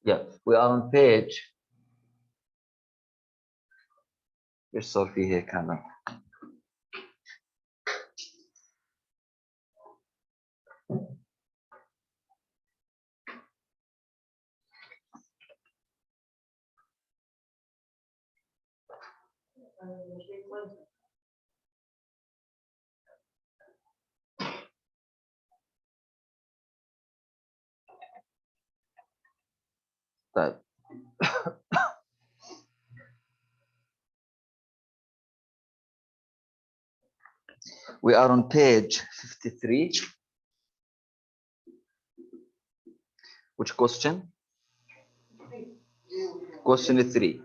Yeah, we are on page. ايش صار فيه هيك هذا؟ طيب. We are on page 53. Which question? Question 3.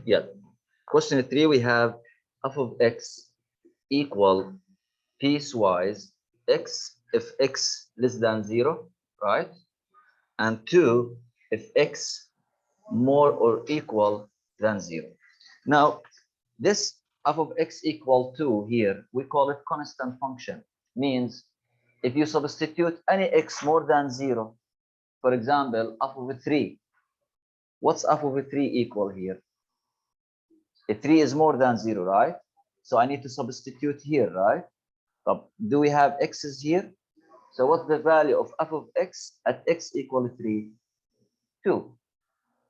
Yeah. Question 3, we have f of x equal piecewise x if x less than 0, right? And 2 if x more or equal than 0. Now, this f of x equal 2 here, we call it constant function. Means if you substitute any x more than 0, for example, f of 3, what's f of 3 equal here? A 3 is more than 0, right? So I need to substitute here, right? Do we have x's here? So what's the value of f of x at x equal 3? 2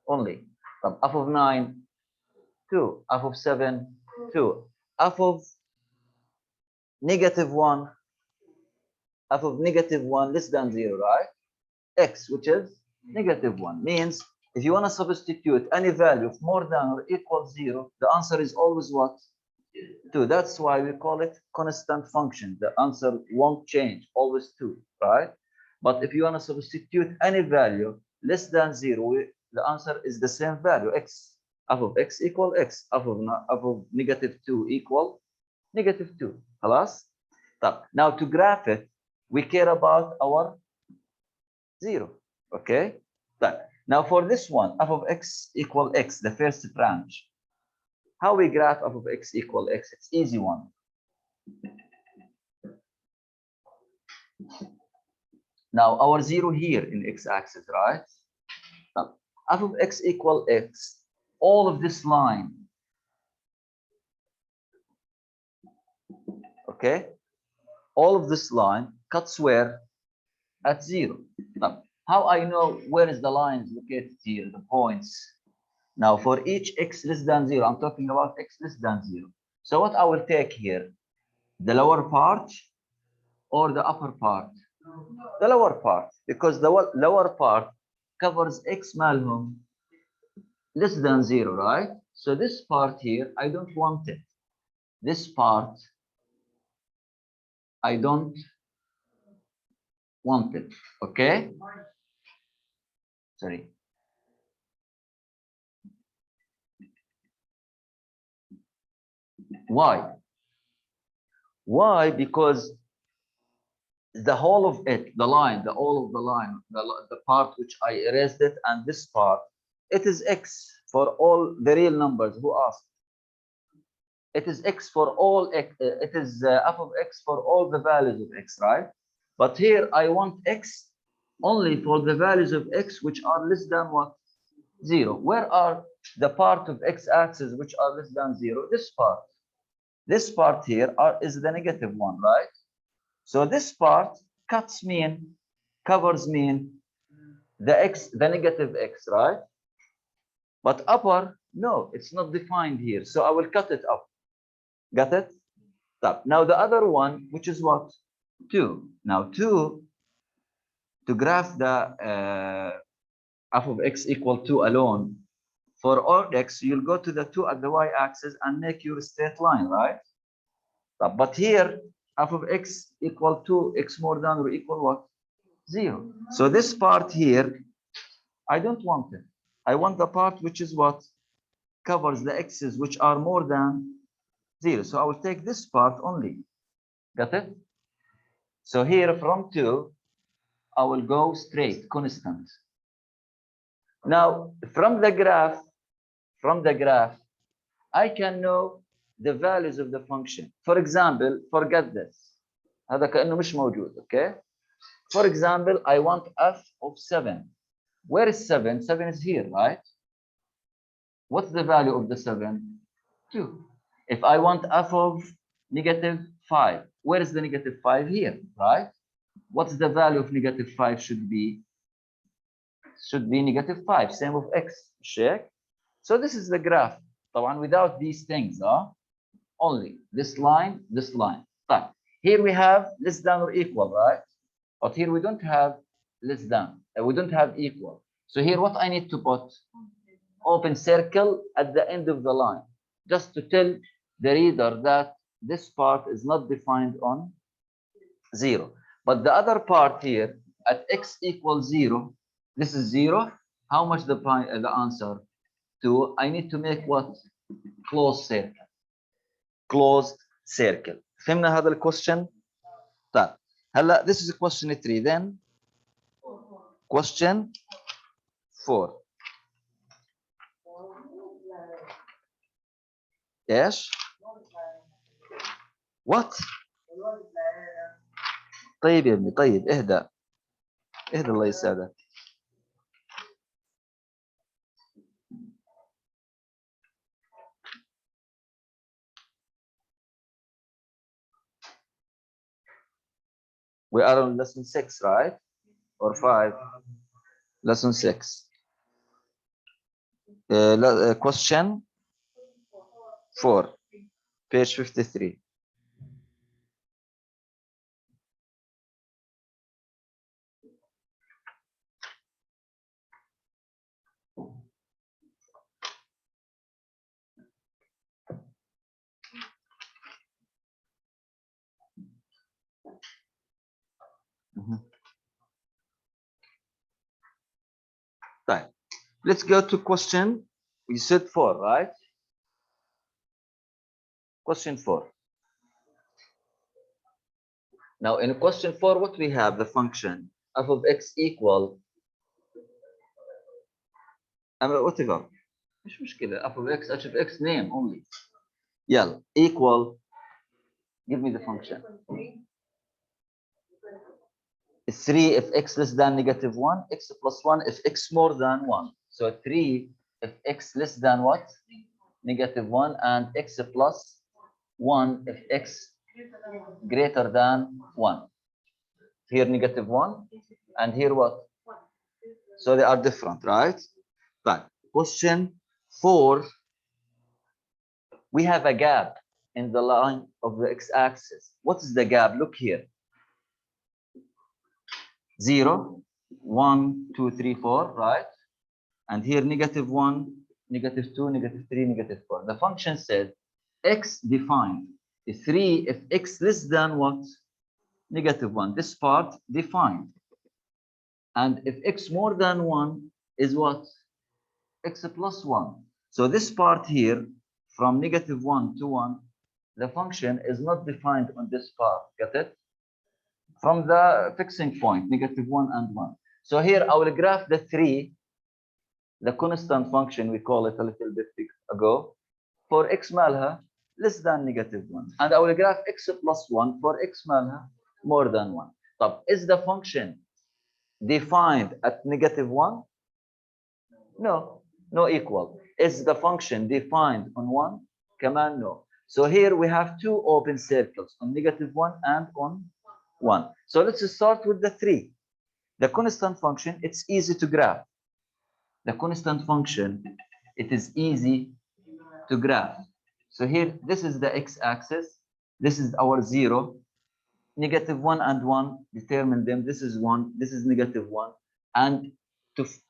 only. F of 9, 2. F of 7, 2. F of negative 1, f of negative 1 less than 0, right? X, which is negative 1, means if you want to substitute any value of more than or equal 0, the answer is always what? 2. That's why we call it constant function. The answer won't change, always 2, right? But if you want to substitute any value less than 0, the answer is the same value, x. F of x equal x. F of negative 2 equal negative 2. خلاص? Now to graph it, we care about our 0. Okay? Now for this one, f of x equal x, the first branch. How we graph f of x equal x? It's easy one. Now our 0 here in x-axis, right? Now, f of x equal x, all of this line. Okay? All of this line cuts where? At 0. Now, how I know where is the lines located here, the points? Now for each x less than 0, I'm talking about x less than 0. So what I will take here? The lower part or the upper part? The lower part, because the lower part covers x malhum less than 0, right? So this part here, I don't want it. This part, I don't want it. Okay? Sorry. Why? Why? Because the whole of it, the line, the whole of the line, the part which I erased it, and this part, it is x for all the real numbers. Who asked? It is x for all x. It is f of x for all the values of x, right? But here I want x only for the values of x which are less than what? 0. Where are the part of x-axis which are less than 0? This part. This part here is the negative one, right? So this part cuts mean, covers mean the x, the negative x, right? But upper, no, it's not defined here. So I will cut it up. Got it? Stop. Now the other one, which is what? 2. Now 2, to graph the f of x equal 2 alone, for all x, you'll go to the 2 at the y-axis and make your straight line, right? But here, f of x equal 2, x more than or equal what? 0. So this part here, I don't want it. I want the part which is what? Covers the x's which are more than 0. So I will take this part only. Got it? So here from 2, I will go straight, constant. Now, from the graph, I can know the values of the function. For example, forget this. هذا كأنه مش موجود, okay? For example, I want f of 7. Where is 7? 7 is here, right? What's the value of the 7? 2. If I want f of -5, where is the -5? Here, right? What's the value of -5 should be? Should be -5, same of x. Check. So this is the graph. طبعا without these things, only this line, this line. Fine. Here we have less than or equal, right? But here we don't have less than. We don't have equal. So here what I need to put? Open circle at the end of the line, just to tell the reader that this part is not defined on 0. But the other part here at x equals 0, this is 0. How much the answer? 2. I need to make what? Closed circle. Closed circle. فهمنا هذا الكويستشن؟ طيب هلا this is question 3. Then question 4. ايش؟ What؟ طيب يا ابني، طيب اهدى اهدى الله يسعدك. We are on lesson 6, right? Or 5? Lesson 6. Question 4, page 53. Right. Let's go to question. We said 4, right? Question 4. Now in question 4, what we have? The function f of x equal whatever. مش مشكلة. f of x, h of x, name only. يلا equal. Give me the function. 3 if x less than -1, x plus 1 if x more than 1. So 3 if x less than what? -1, and x plus 1 if x greater than 1. Here -1 and here what? So they are different, right? But question 4, we have a gap in the line of the x-axis. What is the gap? Look here. 0, 1, 2, 3, 4, right? And here -1, -2, -3, -4. The function said x defined is 3 if x less than what? -1. This part defined. And if x more than 1 is what? X plus 1. So this part here from -1 to 1, the function is not defined on this part. Get it? From the fixing point, -1 and 1. So here I will graph the 3, the constant function we call it a little bit ago, for x malha less than -1. And I will graph x plus 1 for x malha more than 1. طب is the function defined at -1? No, no equal. Is the function defined on 1? Command no. So here we have two open circles on -1 and on 1. So let's start with the 3. The constant function, it's easy to graph. The constant function, it is easy to graph. So here, this is the x-axis. This is our 0. -1 and 1, determine them. This is 1. This is -1. And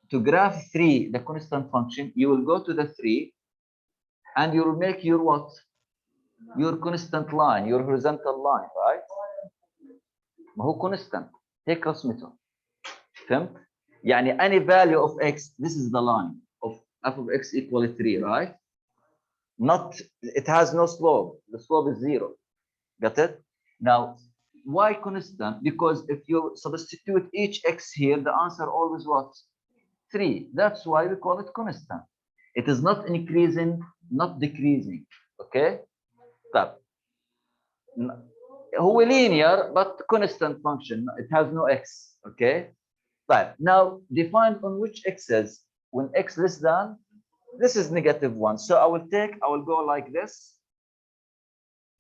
to graph 3, the constant function, you will go to the 3 and you will make your what? Your constant line, your horizontal line, right? ما هو constant. هيك رسمته. فهمت؟ يعني any value of x, this is the line of f of x equal 3, right? Not, it has no slope. The slope is 0. Got it? Now, why constant? Because if you substitute each x here, the answer always what? 3. That's why we call it constant. It is not increasing, not decreasing. Okay? طب هو linear but constant function. It has no x. Okay? Right. Now define on which x's. When x less than, this is -1. So I will go like this,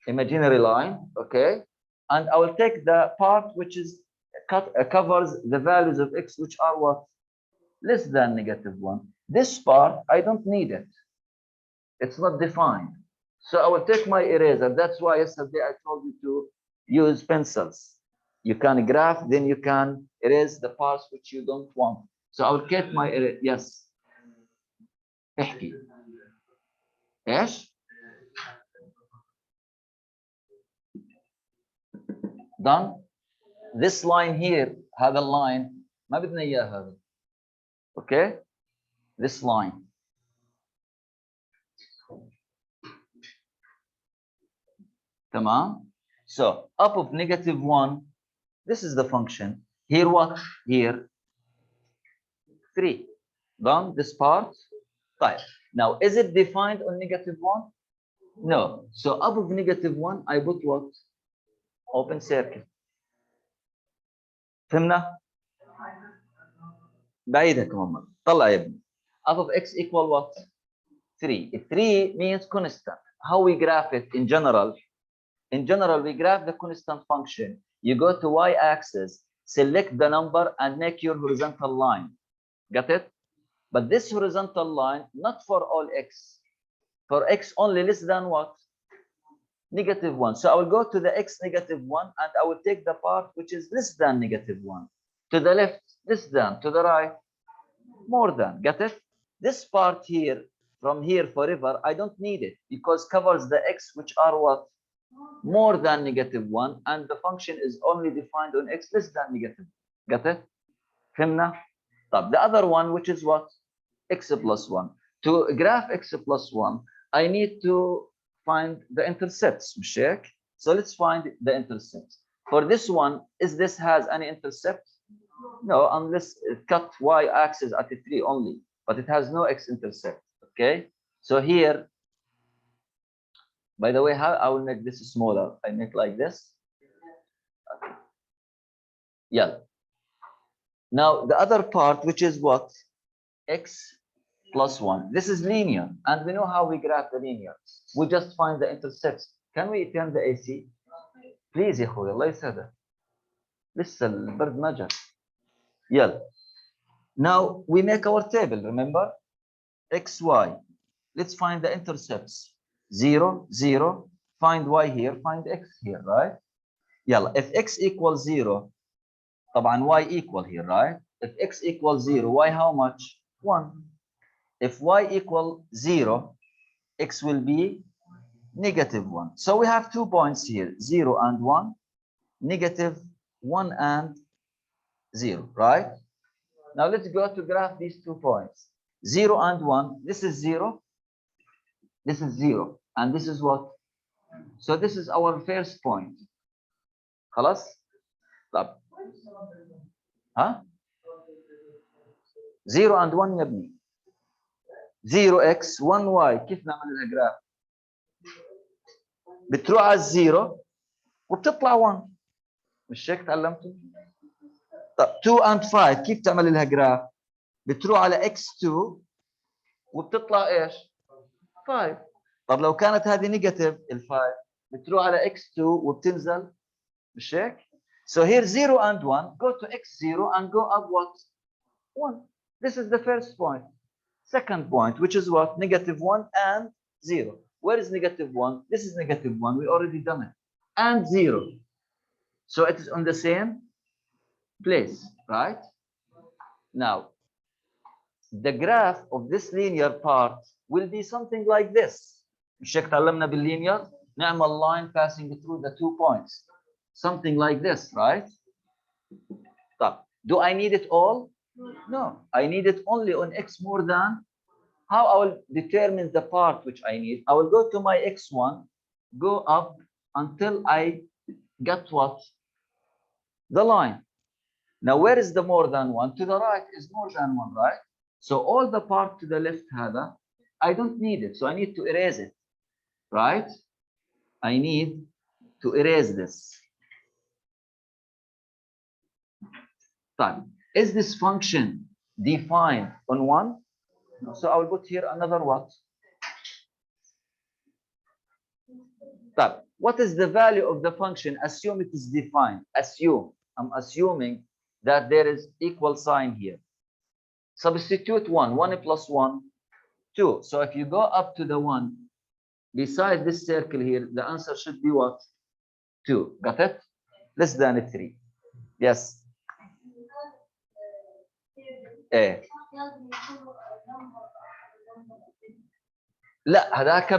imaginary line, okay? And I will take the part which is covers the values of x which are what? Less than -1. This part, I don't need it. It's not defined. So I will take my eraser. That's why yesterday I told you to use pencils. You can graph, then you can erase the parts which you don't want. So I will get my eraser. Yes. احكي. ايش؟ Done. This line here, هذا اللاين ما بدنا اياه هذا. Okay? This line. تمام? So up of -1, this is the function. Here what? Here 3. Done this part. Right. Now, is it defined on -1? No. So up of -1, I put what? Open circle. فهمنا؟ بعيدك محمد. طلع يا ابني. Up of x equal what? 3. 3 means constant. How we graph it in general? In general, we graph the constant function. You go to y-axis, select the number, and make your horizontal line. Got it? But this horizontal line, not for all x. For x only less than what? -1. So I will go to the x -1, and I will take the part which is less than -1. To the left, less than. To the right, more than. Get it? This part here, from here forever, I don't need it because covers the x which are what? More than -1, and the function is only defined on x less than -1. Got it? فهمنا? طب the other one, which is what? X plus 1. To graph x plus 1, I need to find the intercepts, مش هيك? So let's find the intercepts. For this one, is this has any intercept? No, unless it cut y-axis at 3 only, but it has no x-intercept, okay? So here, by the way, how I will make this smaller? I make like this. Okay. Yeah. Now, the other part, which is what? X plus 1. This is linear, and we know how we graph the linear. We just find the intercepts. Can we turn the AC? Please يا اخوي الله يسعدك. لسه البرد ما جاء. يلا. Now we make our table, remember? X, Y. Let's find the intercepts. 0, 0. Find Y here, find X here, right? يلا. If X equals 0, طبعا Y equal here, right? If X equals 0, Y how much? 1. If y equal 0, x will be -1. So we have 2 points here, 0 and 1, -1 and 0, right? Now let's go to graph these 2 points. 0 and 1, this is 0, this is 0, and this is what? So this is our first point. خلاص؟ طب. ها؟ 0 and 1 يا ابني. 0x 1y. كيف نعمل لها جراف؟ بتروح على الزيرو وبتطلع 1. مش هيك تعلمتوا؟ طب 2 and 5 كيف تعمل لها جراف؟ بتروح على x2 وبتطلع ايش؟ 5. طب لو كانت هذه نيجاتيف ال5 بتروح على x2 وبتنزل، مش هيك؟ So here 0 and 1, go to x0 and go up what? 1. This is the first point. Second point, which is what? -1 and 0. Where is -1? This is -1. We already done it. And 0. So it is on the same place, right? Now, the graph of this linear part will be something like this. مش هيك تعلمنا بالlinear؟ نعمل line passing through the 2 points. Something like this, right? طب, do I need it all? No, I need it only on x more than. How I will determine the part which I need? I will go to my x1, go up until I get what? The line. Now, where is the more than 1? To the right is more than 1, right? So all the part to the left, هذا, I don't need it. So I need to erase it, right? I need to erase this. طيب. Is this function defined on 1? No. So I will put here another what? What is the value of the function? Assume it is defined. Assume. I'm assuming that there is equal sign here. Substitute 1. 1 plus 1, 2. So if you go up to the 1, beside this circle here, the answer should be what? 2. Got it? Less than 3. Yes. ايه لا هذاك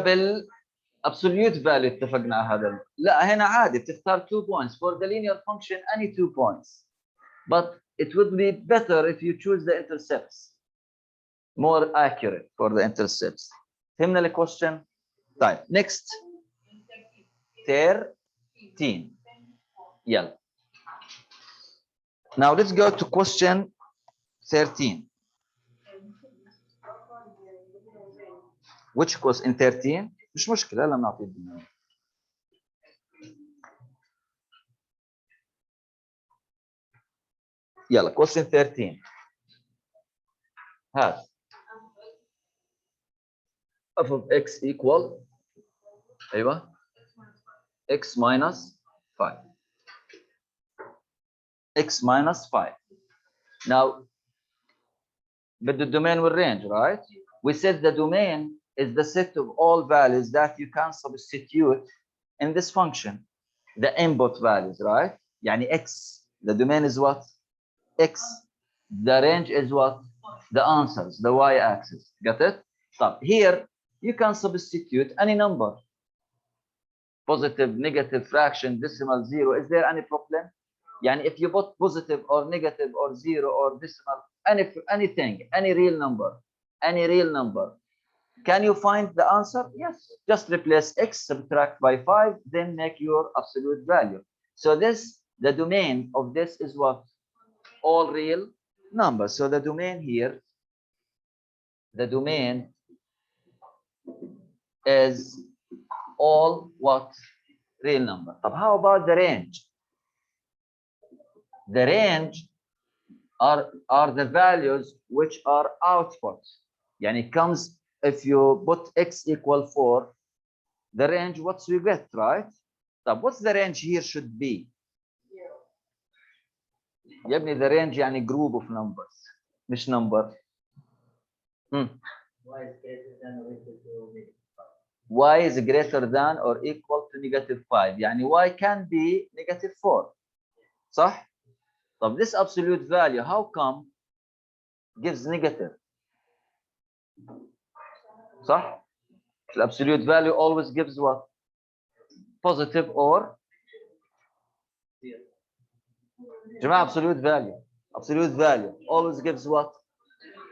absolute value اتفقنا هذا. لا هنا عادي بتختار 2 points for the linear function, any 2 points, but it would be better if you choose the intercepts, more accurate for the intercepts. فهمنا the question. طيب next 13. يلا. Now let's go to question 13. Which question in 13? مش مشكلة لما نعطي الدنيا. يلا question 13. هات f of x equal ايوه x minus 5. x minus 5. Now but the domain will range, right? We said the domain is the set of all values that you can substitute in this function, the input values, right? يعني x, the domain is what? X. The range is what? The answers, the y-axis. Got it? So here you can substitute any number. Positive, negative, fraction, decimal, zero. Is there any problem? يعني if you put positive or negative or zero or decimal, anything, any real number, can you find the answer? Yes. Just replace x, subtract by 5, then make your absolute value. So this, the domain of this is what? All real numbers. So the domain here, the domain is all what? Real number. But how about the range? The range are the values which are outputs. Yani it comes if you put x equal 4, the range what you get, right? So what's the range here should be? يا ابني the range يعني group of numbers مش number. Y is greater than or equal to negative 5. يعني y can be negative 4. صح؟ طب this absolute value how come gives negative? صح؟ The absolute value always gives what? Positive or جماعة absolute value always gives what?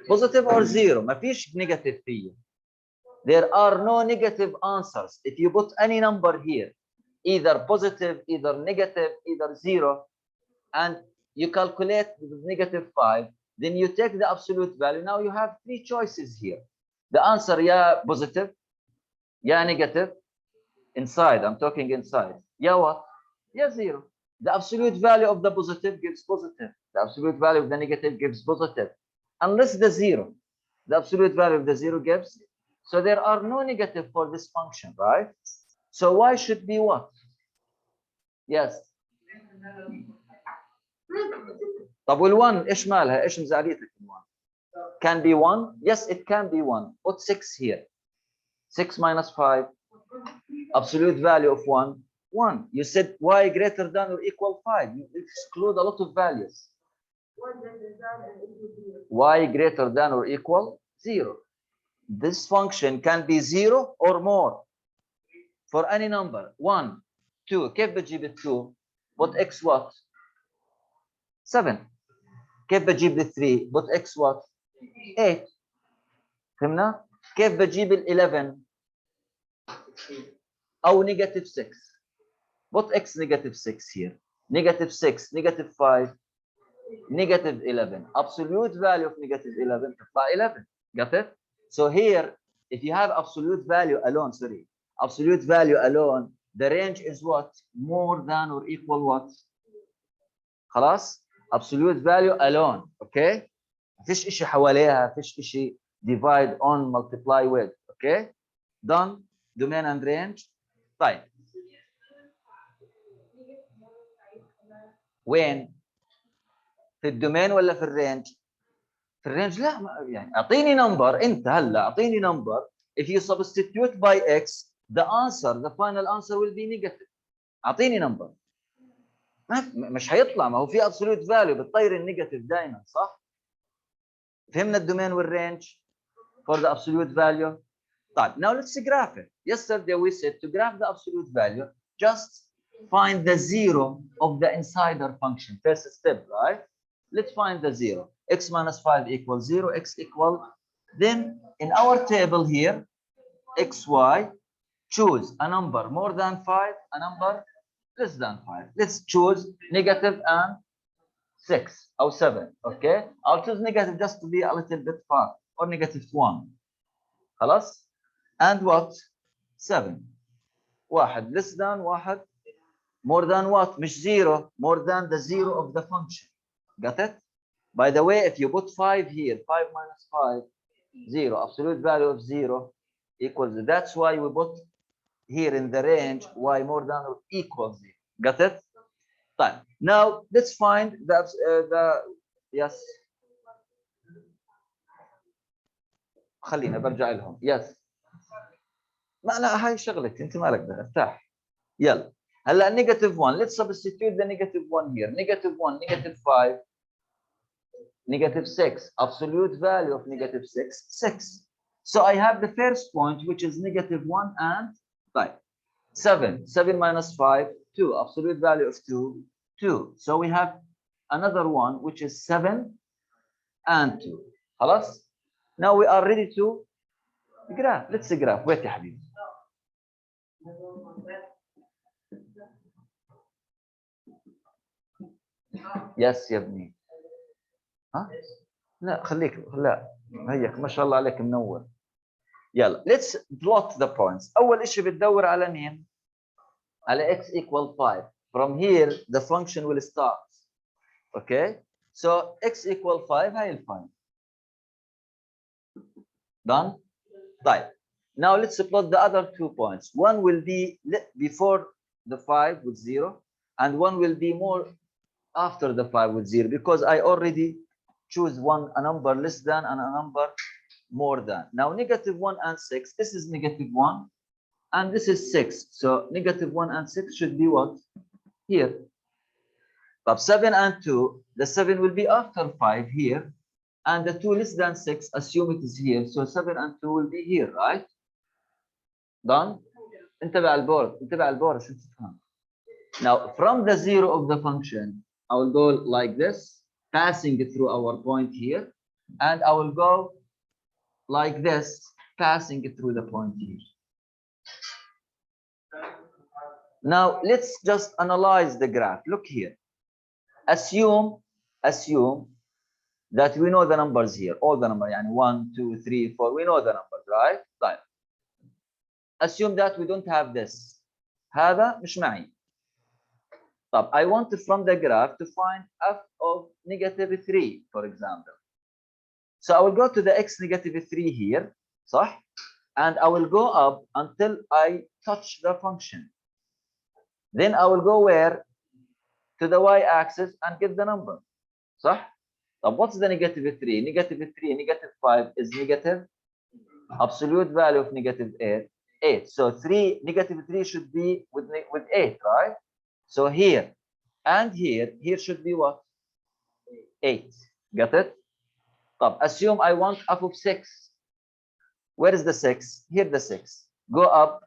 Positive or zero. ما فيش negative فيه. There are no negative answers. If you put any number here, either positive, either negative, either zero, and you calculate with negative 5, then you take the absolute value. Now you have 3 choices here. The answer, yeah, positive, yeah, negative. Inside, I'm talking inside. Yeah, what? Yeah, zero. The absolute value of the positive gives positive. The absolute value of the negative gives positive. Unless the zero. The absolute value of the zero gives. So there are no negative for this function, right? So y should be what? Yes. طب وال1 ايش مالها؟ ايش مزعليتك ال1؟ Can be 1? Yes, it can be 1. Put 6 here. 6 minus 5. Absolute value of 1, 1. You said y greater than or equal 5. You exclude a lot of values. Y greater than or equal 0. This function can be 0 or more for any number. 1, 2. كيف بجيب ال 2? Put x what? 7. كيف بجيب ال 3? Put x what? 8. فهمنا؟ كيف بجيب ال 11 أو negative 6? Put x negative 6 here. Negative 6, negative 5, negative 11. Absolute value of negative 11 تطلع 11. Got it? So here, if you have absolute value alone, absolute value alone, the range is what? More than or equal what? خلاص? absolute value alone. اوكي فيش شيء حواليها، فيش شيء divide on multiply with. اوكي done. domain and range. طيب وين؟ في الدومين ولا في الرينج؟ في الرينج لا، يعني اعطيني نمبر انت هلا، اعطيني نمبر. if you substitute by x the answer, the final answer will be negative. اعطيني نمبر. مش حيطلع، ما هو في absolute value بتطير النيجاتيف دائما، صح؟ فهمنا الدومين والرينج for the absolute value. طيب now let's graph it. Yesterday we said to graph the absolute value just find the zero of the insider function. First step, right? Let's find the zero. X minus 5 equals 0, x equal. Then in our table here, xy, choose a number more than 5, a number less than 5. Let's choose negative and 6 or 7. Okay, I'll choose negative just to be a little bit far, or negative 1. خلاص. And what? 7. واحد less than واحد more than what? مش 0, more than the 0 of the function. Got it? By the way, if you put 5 here, 5 minus 5, 0, absolute value of 0 equals, that's why we put here in the range y more than or equals 0. Got it? طيب now let's find the yes. خلينا برجع لهم. yes. ما لا هاي شغلتي، انت مالك دخل، ارتاح. يلا هلا negative 1. let's substitute the negative 1 here. negative 1, negative 5, negative 6. absolute value of negative 6, 6. So I have the first point which is negative 1 and 5. 7. 7 minus 5, 2. absolute value of 2, 2. So we have another one which is 7 and 2. خلاص. Now we are ready to graph. Let's graph. wait يا حبيبي. يس يا ابني. ها؟ لا خليك، لا هيك ما شاء الله عليك منور. يلا let's plot the points. أول شيء بتدور على مين؟ على x equal 5. From here the function will start. Okay? So x equal 5 هاي الفاين. Done? طيب. Now let's plot the other 2 points. One will be before the 5 with 0, and one will be more after the 5 with 0, because I already choose a number less than and a number more than. Now negative 1 and 6, this is negative 1 and this is 6. So negative 1 and 6 should be what? Here. But 7 and 2, the 7 will be after 5 here, and the 2 less than 6, assume it is here. So 7 and 2 will be here, right? Done? انتبه البورد، انتبه البورد شو تفهم. Now from the 0 of the function, I will go like this, passing it through our point here, and I will go like this, passing it through the point here. Now let's just analyze the graph. Look here. Assume that we know the numbers here, all the numbers, يعني 1, 2, 3, 4, we know the numbers, right? طيب. Assume that we don't have this. هذا مش معي. طب I want from the graph to find f of negative 3, for example. So I will go to the x negative 3 here, صح? And I will go up until I touch the function. Then I will go where? To the y-axis and get the number. صح? طب what's the negative 3? Negative 3, negative 5 is negative. Absolute value of negative 8. 8. So negative 3 should be with 8, right? So here and here should be what? 8. Got it? طب assume I want f of 6. Where is the 6? Here the 6. Go up.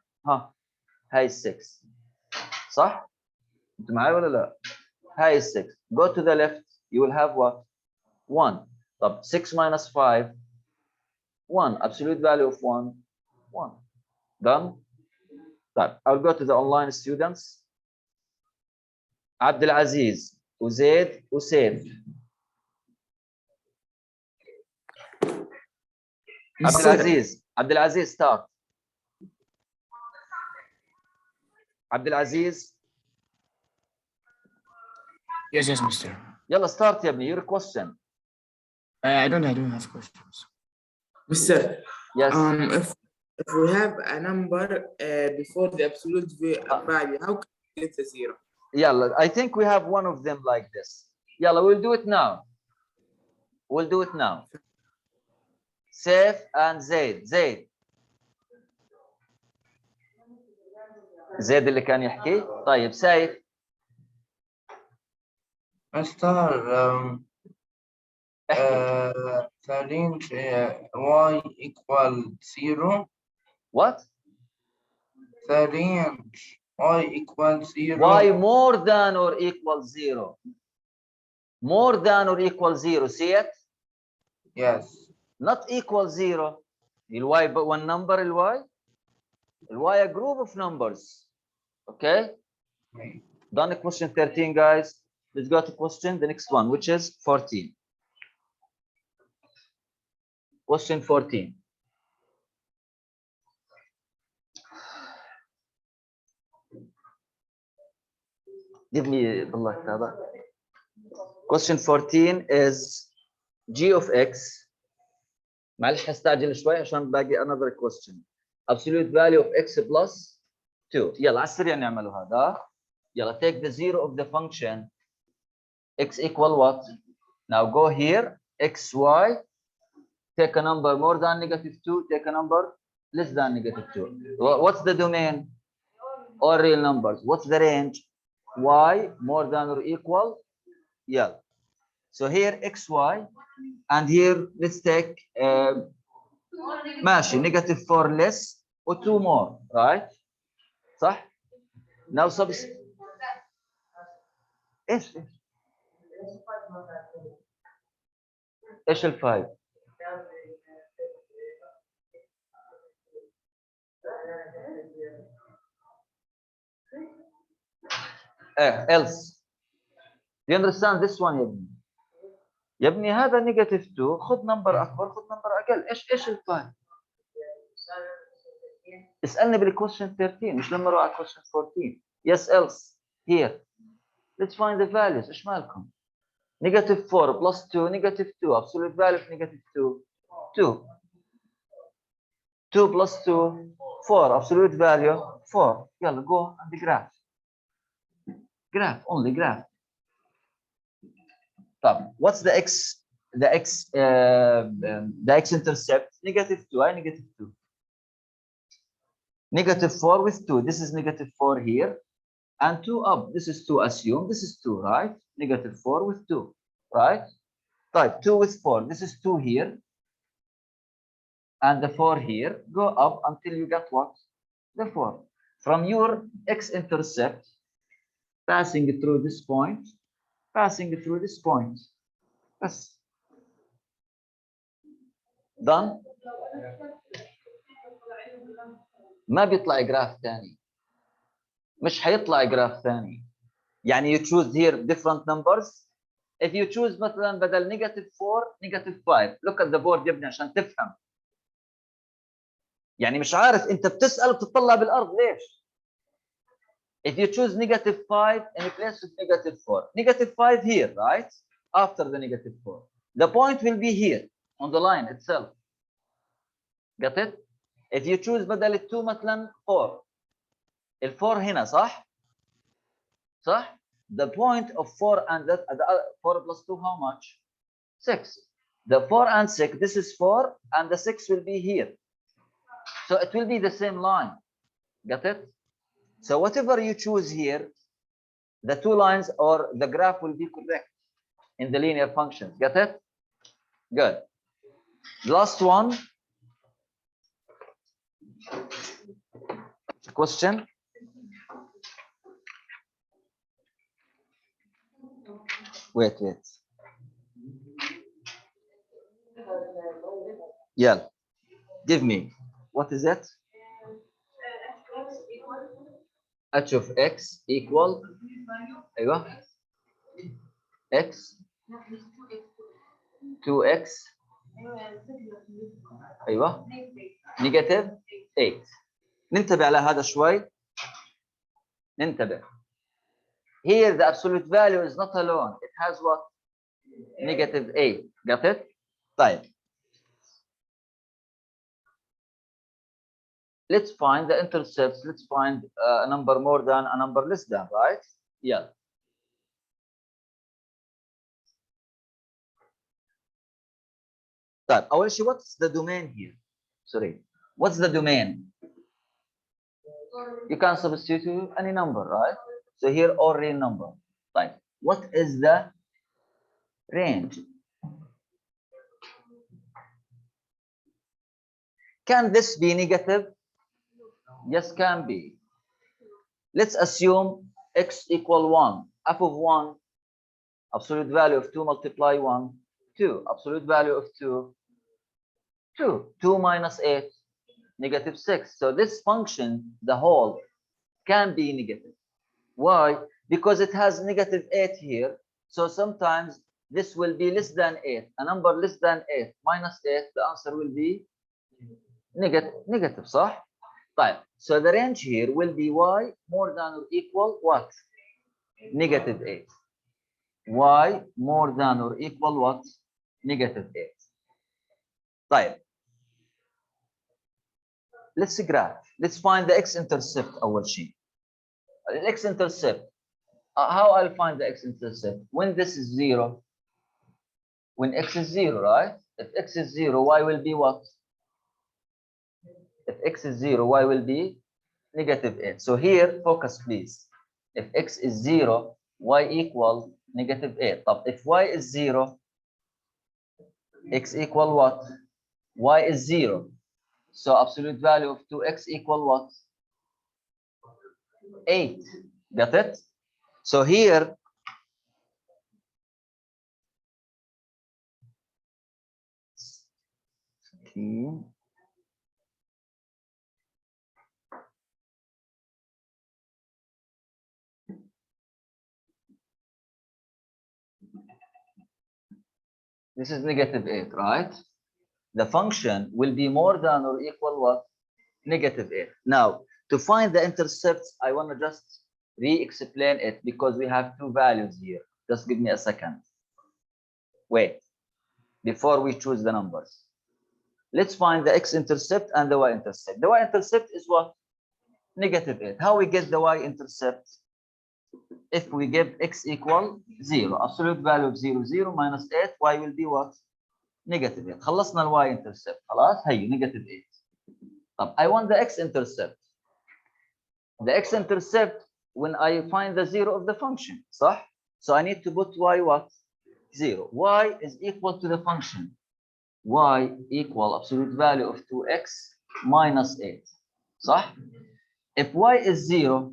هاي 6. صح؟ انت معي ولا لا؟ هاي 6. Go to the left. You will have what? 1. طب 6 minus 5. 1. Absolute value of 1. 1. Done? طيب I'll go to the online students. عبد العزيز وزيد وسيف. عبد العزيز start. عبد العزيز. Yes, mister. يلا start يا ابني your question. I don't have questions. Mister, Yes. If we have a number before the absolute value, how can we get a zero? يلا I think we have one of them like this. يلا we'll do it now. We'll do it now. Saif and Zaid. زيد اللي كان يحكي. طيب سايف. Mister, the range y equal 0. What? The range y equal 0. Y more than or equal 0. More than or equal 0. See it? Yes. Not equal 0. الواي but one number الواي. الواي a group of numbers. Okay? Done question 13 guys. Let's go to question the next one which is 14. Question 14. Give me Allah. Question 14 is g of x. معلش هستعجل شوي عشان باقي another question. Absolute value of x plus 2. يلا على السريع نعمله هذا. يلا take the zero of the function x equal what? Now go here xy. Take a number more than -2. Take a number less than -2. What's the domain? All real numbers. What's the range? Y more than or equal? Yeah. So here xy and here let's take ماشي -4 less or 2 more, right? صح؟ Now ايش ال5؟ else. Do you understand this one يا ابني؟ يا ابني هذا -2 خذ نمبر اكبر خذ نمبر اقل. ايش ال5؟ اسالني بالكويشن 13 مش لما اروح على question 14. Yes else here. Let's find the values. ايش مالكم؟ -4 plus 2 -2 absolute value of -2 2 2 plus 2 4 absolute value 4. يلا go and the graph only graph. طب what's the x-intercept? -2 I -2 -4 with 2. This is -4 here and 2 up. This is 2 assume. This is 2, right? -4 with 2, right? Type 2 with 4. This is 2 here and the 4 here. Go up until you get what? The 4. From your x-intercept passing through this point, passing through this point. Yes. Done. ما بيطلع جراف ثاني. مش هيطلع جراف ثاني. يعني you choose here different numbers. If you choose مثلا بدل -4 -5. Look at the board يا ابني عشان تفهم. يعني مش عارف انت بتسأل وبتطلع بالارض ليش؟ If you choose -5 in place of -4. -5 here, right? After the -4. The point will be here on the line itself. Got it? If you choose بدل 2 مثلا 4. ال4 هنا صح؟ صح؟ The point of 4 and the 4 plus 2 how much? 6. The 4 and 6, this is 4 and the 6 will be here. So it will be the same line. Got it? So whatever you choose here, the two lines or the graph will be correct in the linear functions. Get it? Good. Last one. Question. Wait. Yeah. Give me. What is it? H of x equal أيوة x 2x أيوة -8. ننتبه على هذا شوي. ننتبه. Here the absolute value is not alone. It has what? negative 8. Got it? طيب. Let's find the intercepts. Let's find a number more than a number less than, right? Yeah. طيب أول شيء what's the domain here? Sorry. What's the domain? You can substitute any number, right? So here all real number. طيب. What is the range? Can this be negative? Yes, can be. Let's assume x equal 1. F of 1, absolute value of 2 multiply 1, 2. Absolute value of 2, 2. 2 minus 8, negative 6. So this function, the whole, can be negative. Why? Because it has negative 8 here. So sometimes this will be less than 8. A number less than 8 minus 8, the answer will be negative, صح? طيب, so the range here will be y more than or equal what? Negative 8. Y more than or equal what? Negative 8. طيب. Let's graph. Let's find the x-intercept أول شيء. The x-intercept. How I'll find the x-intercept? When this is 0. When x is 0, right? If x is 0, y will be what? If x is 0, y will be negative 8. So here, focus please. If x is 0, y equal negative 8. طب if y is 0, x equal what? Y is 0. So absolute value of 2x equal what? 8. Got it? So here, this is negative 8, right? The function will be more than or equal what? Negative 8. Now, to find the intercepts, I want to just re-explain it because we have two values here. Just give me a second. Wait, before we choose the numbers. Let's find the x-intercept and the y-intercept. The y-intercept is what? Negative 8. How we get the y-intercept? If we give x equal 0, absolute value of 0, 0 minus 8, y will be what? Negative 8. خلصنا ال y-intercept. خلاص هي negative 8. طب I want the x-intercept. The x-intercept when I find the 0 of the function, صح? So I need to put y what? 0. Y is equal to the function. Y equal absolute value of 2x minus 8. صح? If y is 0,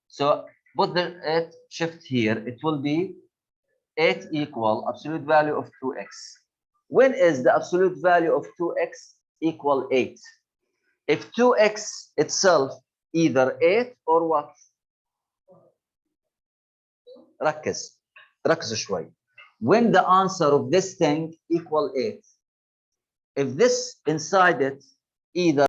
so put the 8 shift here, it will be 8 equal absolute value of 2x. When is the absolute value of 2x equal 8? If 2x itself either 8 or what? ركز شوي. When the answer of this thing equal 8, if this inside it either